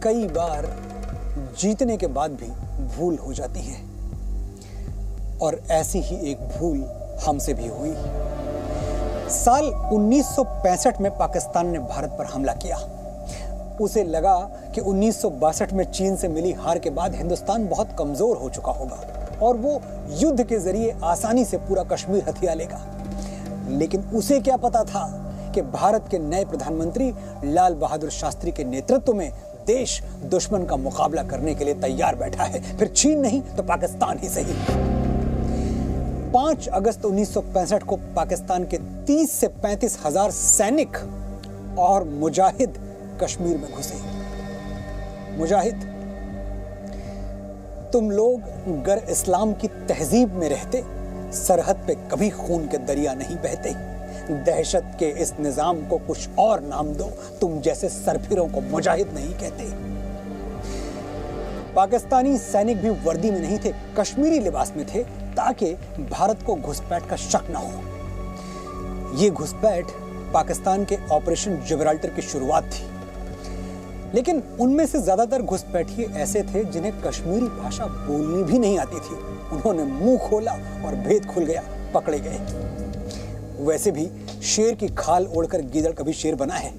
कई बार जीतने के बाद भी भूल हो जाती है, और ऐसी ही एक भूल हमसे भी हुई। साल 1965 में पाकिस्तान ने भारत पर हमला किया। उसे लगा कि 1962 में चीन से मिली हार के बाद हिंदुस्तान बहुत कमजोर हो चुका होगा और वो युद्ध के जरिए आसानी से पूरा कश्मीर हथिया लेगा। लेकिन उसे क्या पता था कि भारत के नए प्रधानमंत्री लाल बहादुर शास्त्री के नेतृत्व में देश दुश्मन का मुकाबला करने के लिए तैयार बैठा है, फिर चीन नहीं तो पाकिस्तान ही सही। 5 अगस्त 1965 को पाकिस्तान के 30 से 35 हजार सैनिक और मुजाहिद कश्मीर में घुसे। मुजाहिद, तुम लोग गर इस्लाम की तहजीब में रहते सरहद पे कभी खून के दरिया नहीं बहते। दहशत के इस निजाम को कुछ और नाम दो, तुम जैसे सरफिरों को मुजाहिद नहीं कहते। पाकिस्तानी सैनिक भी वर्दी में नहीं थे, कश्मीरी लिबास में थे ताकि भारत को घुसपैठ का शक न हो। यह घुसपैठ पाकिस्तान के ऑपरेशन जिब्राल्टर की शुरुआत थी, लेकिन उनमें से ज्यादातर घुसपैठिए ऐसे थे जिन्हें कश्मीरी भाषा बोलनी भी नहीं आती थी। उन्होंने मुंह खोला और भेद खुल गया, पकड़े गए। वैसे भी शेर की खाल ओढ़कर गीदड़ कभी शेर बना है।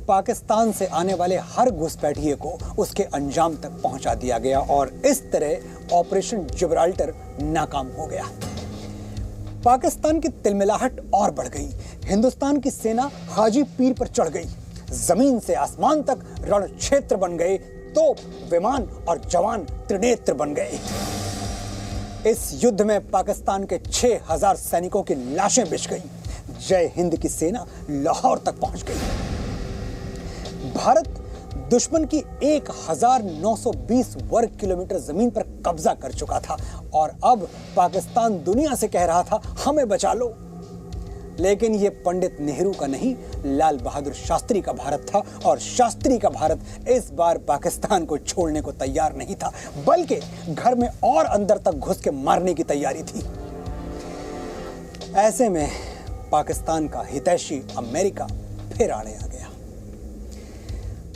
पाकिस्तान से आने वाले हर घुसपैठिए को उसके अंजाम तक पहुंचा दिया गया और इस तरह ऑपरेशन जिब्राल्टर नाकाम हो गया। पाकिस्तान की तिलमिलाहट और बढ़ गई। हिंदुस्तान की सेना हाजी पीर पर चढ़ गई। जमीन से आसमान तक रण क्षेत्र बन गए। तोप, विमान और जवान त्रिनेत्र बन गए। इस युद्ध में पाकिस्तान के 6000 सैनिकों की लाशें बिछ गईं। जय हिंद की सेना लाहौर तक पहुंच गई। भारत दुश्मन की 1920 वर्ग किलोमीटर जमीन पर कब्जा कर चुका था और अब पाकिस्तान दुनिया से कह रहा था, हमें बचा लो। लेकिन यह पंडित नेहरू का नहीं, लाल बहादुर शास्त्री का भारत था और शास्त्री का भारत इस बार पाकिस्तान को छोड़ने को तैयार नहीं था, बल्कि घर में और अंदर तक घुस के मारने की तैयारी थी। ऐसे में पाकिस्तान का हितैषी अमेरिका फिर आड़े आ गया।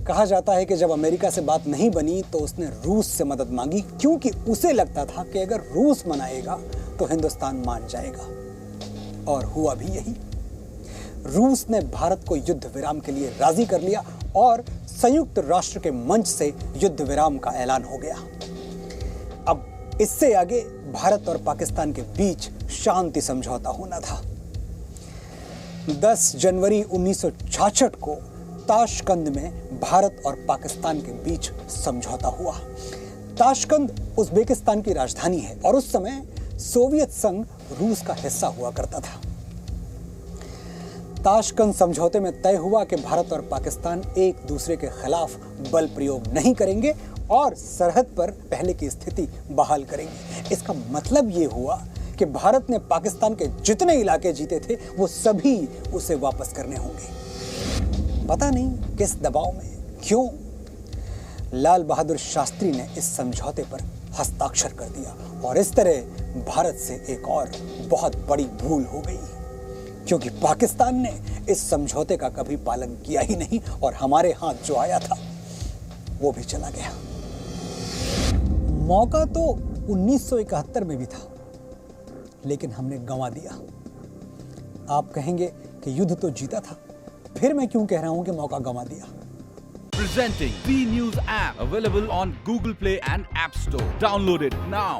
कहा जाता है कि जब अमेरिका से बात नहीं बनी तो उसने रूस से मदद मांगी, क्योंकि उसे लगता था कि अगर रूस मनाएगा तो हिंदुस्तान मान जाएगा। और हुआ भी यही। रूस ने भारत को युद्ध विराम के लिए राजी कर लिया और संयुक्त राष्ट्र के मंच से युद्ध विराम का ऐलान हो गया। अब इससे आगे भारत और पाकिस्तान के बीच शांति समझौता होना था। 10 जनवरी 1966 को ताशकंद में भारत और पाकिस्तान के बीच समझौता हुआ। ताशकंद उज़्बेकिस्तान की राजधानी है और उस समय सोवियत संघ रूस का हिस्सा हुआ करता था। ताशकंद समझौते में तय हुआ कि भारत और पाकिस्तान एक दूसरे के खिलाफ बल प्रयोग नहीं करेंगे और सरहद पर पहले की स्थिति बहाल करेंगे। इसका मतलब यह हुआ कि भारत ने पाकिस्तान के जितने इलाके जीते थे वो सभी उसे वापस करने होंगे। पता नहीं किस दबाव में, क्यों, लाल बहादुर शास्त्री ने इस समझौते पर हस्ताक्षर कर दिया और इस तरह भारत से एक और बहुत बड़ी भूल हो गई, क्योंकि पाकिस्तान ने इस समझौते का कभी पालन किया ही नहीं और हमारे हाथ जो आया था वो भी चला गया। मौका तो 1971 में भी था, लेकिन हमने गंवा दिया। आप कहेंगे कि युद्ध तो जीता था, फिर मैं क्यों कह रहा हूं कि मौका गंवा दिया। Presenting B News app, available on Google Play and App Store. Download it now.